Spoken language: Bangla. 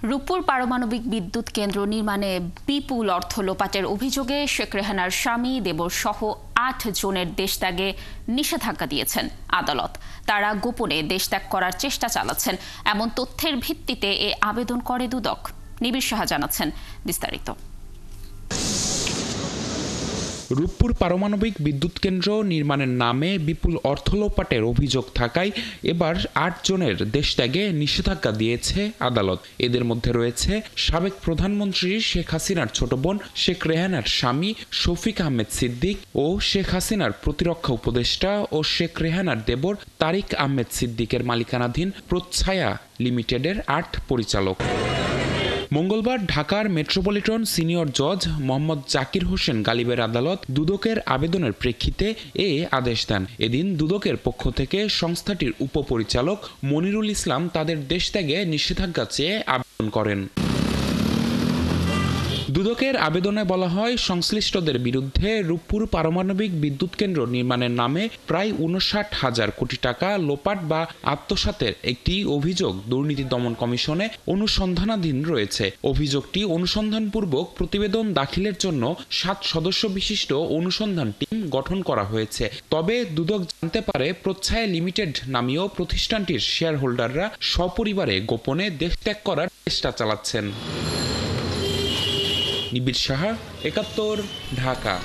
রূপপুর পারমাণবিক বিদ্যুৎ কেন্দ্র নির্মাণে বিপুল অর্থ লোপাটের অভিযোগে শেখ রেহানার স্বামী দেবর সহ ৮ জনের দেশত্যাগে নিষেধাজ্ঞা দিয়েছেন আদালত। তারা গোপনে দেশত্যাগ করার চেষ্টা চালাচ্ছেন এমন তথ্যের ভিত্তিতে এ আবেদন করে দুদক। নিবিড় সাহা জানাচ্ছেন বিস্তারিত। রূপপুর পারমাণবিক বিদ্যুৎ কেন্দ্র নির্মাণের নামে বিপুল অর্থ লোপাটের অভিযোগ থাকায় এবার ৮ জনের দেশত্যাগে নিষেধাজ্ঞা দিয়েছে আদালত। এদের মধ্যে রয়েছে সাবেক প্রধানমন্ত্রী শেখ হাসিনার ছোট বোন শেখ রেহানার স্বামী শফিক আহমেদ সিদ্দিক ও শেখ হাসিনার প্রতিরক্ষা উপদেষ্টা ও শেখ রেহানার দেবর তারিক আহমেদ সিদ্দিকের মালিকানাধীন প্রচ্ছায়া লিমিটেডের ৮ পরিচালক। মঙ্গলবার ঢাকার মেট্রোপলিটন সিনিয়র জজ মোহাম্মদ জাকির হোসেন গালিবের আদালত দুদকের আবেদনের প্রেক্ষিতে এ আদেশ দেন। এদিন দুদকের পক্ষ থেকে সংস্থাটির উপপরিচালক মনিরুল ইসলাম তাদের দেশত্যাগে নিষেধাজ্ঞা চেয়ে আবেদন করেন। দুদকের আবেদনে বলা হয়, সংশ্লিষ্টদের বিরুদ্ধে রূপপুর পারমাণবিক বিদ্যুৎ কেন্দ্র নির্মাণের নামে প্রায় ৫৯,০০০ কোটি টাকা লোপাট বা আত্মসাতের একটি অভিযোগ দুর্নীতি দমন কমিশনে অনুসন্ধানাধীন রয়েছে। অভিযোগটি অনুসন্ধানপূর্বক প্রতিবেদন দাখিলের জন্য ৭ সদস্য বিশিষ্ট অনুসন্ধান টিম গঠন করা হয়েছে। তবে দুদক জানতে পারে প্রচ্ছায়া লিমিটেড নামীয় প্রতিষ্ঠানটির শেয়ার হোল্ডাররা সপরিবারে গোপনে দেশত্যাগ করার চেষ্টা চালাচ্ছেন। নিবিড় সাহা, ৭১, ঢাকা।